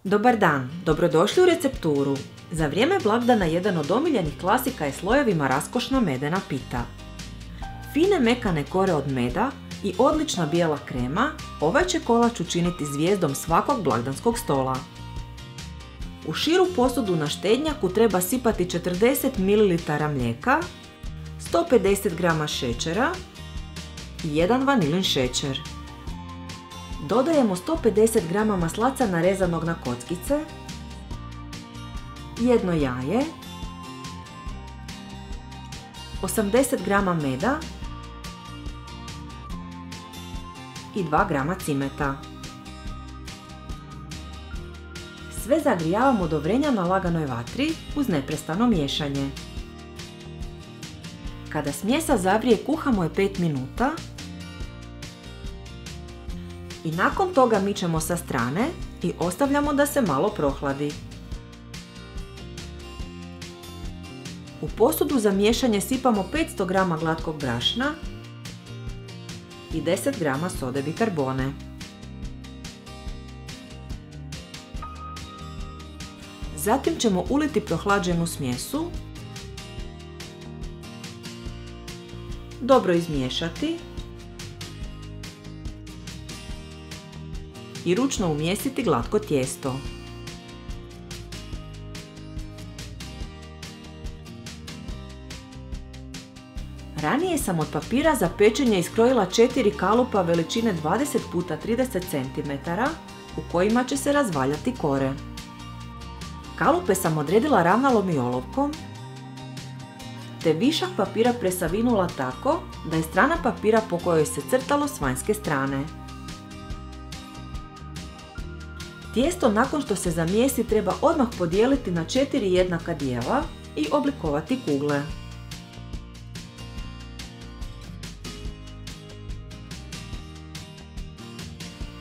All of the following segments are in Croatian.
Dobar dan, dobrodošli u recepturu. Za vrijeme blagdana jedan od omiljenih klasika je slojevima raskošna medena pita. Fine mekane kore od meda i odlična bijela krema, ovaj će kolač učiniti zvijezdom svakog blagdanskog stola. U širu posudu na štednjaku treba sipati 40 ml mlijeka, 150 g šećera i 1 vanilin šećer. Dodajemo 150 g maslaca narezanog na kockice, jedno jaje, 80 g meda i 2 g cimeta. Sve zagrijavamo do vrenja na laganoj vatri uz neprestano miješanje. Kada smjesa zavrije, kuhamo je 5 minuta i nakon toga mičemo sa strane i ostavljamo da se malo prohladi. U posudu za miješanje sipamo 500 g glatkog brašna i 10 g sode bikarbone. Zatim ćemo uliti prohlađenu smjesu, dobro izmiješati i ručno umjesiti glatko tijesto. Ranije sam od papira za pečenje iskrojila 4 kalupa veličine 20 x 30 cm u kojima će se razvaljati kore. Kalupe sam odredila ravnalom i olovkom, te višak papira presavinula tako da je strana papira po kojoj se crtalo s vanjske strane. Tijesto nakon što se zamijesi treba odmah podijeliti na 4 jednaka dijela i oblikovati kugle.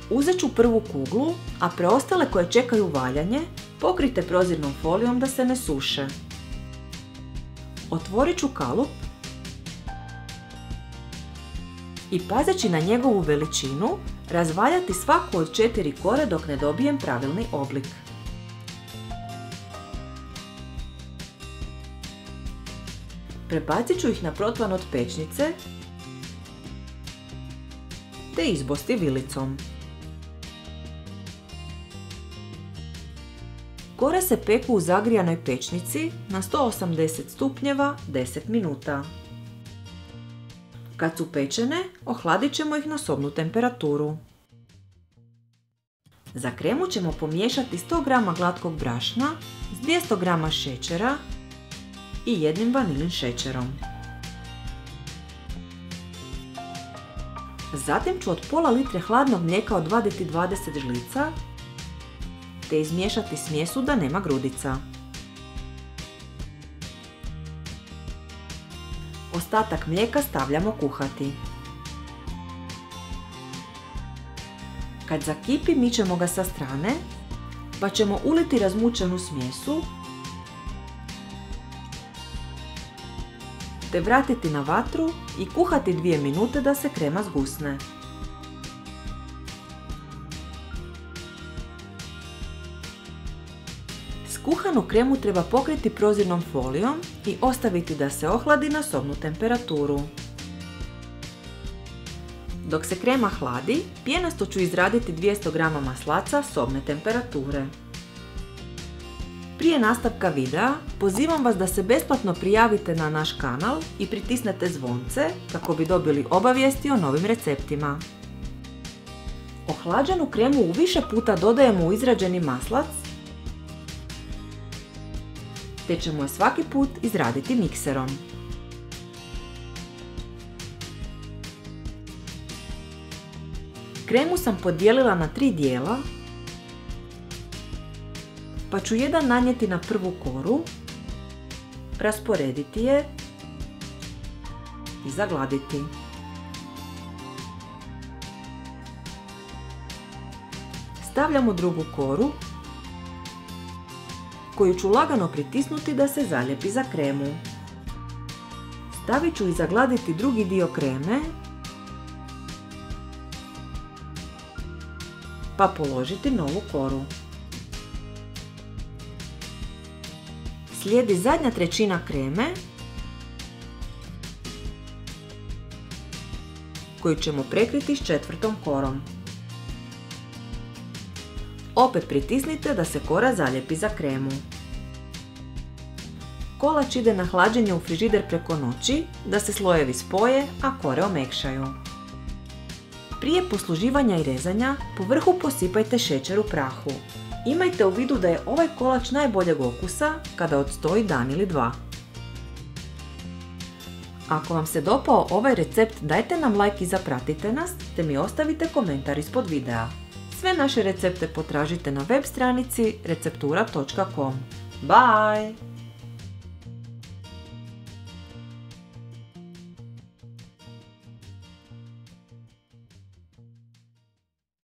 Uzet ću prvu kuglu, a preostale koje čekaju valjanje pokrijte prozirnom folijom da se ne suše. Otvorit ću kalup i pazeći na njegovu veličinu razvaljati svaku od 4 kore dok ne dobijem pravilni oblik. Prebacit ću ih na protvan od pećnice te izbosti vilicom. Kore se peku u zagrijanoj pećnici na 180 stupnjeva 10 minuta. Kad su pečene, ohladit ćemo ih na sobnu temperaturu. Za kremu ćemo pomiješati 100 g glatkog brašna s 200 g šećera i 1 vanilin šećerom. Zatim ću od pola litre hladnog mlijeka odvaditi 20 žlica te izmiješati smjesu da nema grudica. Ostatak mlijeka stavljamo kuhati. Kad zakipi, mičemo ga sa strane, pa ćemo uliti razmučenu smjesu te vratiti na vatru i kuhati 2 minute da se krema zgusne. Kuhanu kremu treba pokriti prozirnom folijom i ostaviti da se ohladi na sobnu temperaturu. Dok se krema hladi, pijenasto ću izraditi 200 g maslaca sobne temperature. Prije nastavka videa, pozivam vas da se besplatno prijavite na naš kanal i pritisnete zvonce kako bi dobili obavijesti o novim receptima. Ohlađenu kremu u više puta dodajemo u izrađeni maslac, te ćemo je svaki put izraditi mikserom. Kremu sam podijelila na 3 dijela, pa ću jedan nanijeti na prvu koru, rasporediti je i zagladiti. Stavljamo drugu koru, koju ću lagano pritisnuti da se zalijepi za kremu. Stavit ću i zagladiti drugi dio kreme, pa položiti novu koru. Slijedi zadnja trećina kreme koju ćemo prekriti s četvrtom korom. Opet pritisnite da se kora zalijepi za kremu. Kolač ide na hlađenje u frižider preko noći da se slojevi spoje, a kore omekšaju. Prije posluživanja i rezanja po vrhu posipajte šećer u prahu. Imajte u vidu da je ovaj kolač najboljeg okusa kada odstoji dan ili dva. Ako vam se dopao ovaj recept, dajte nam like i zapratite nas, te mi ostavite komentar ispod videa. Sve naše recepte potražite na web stranici receptura.com. Bye!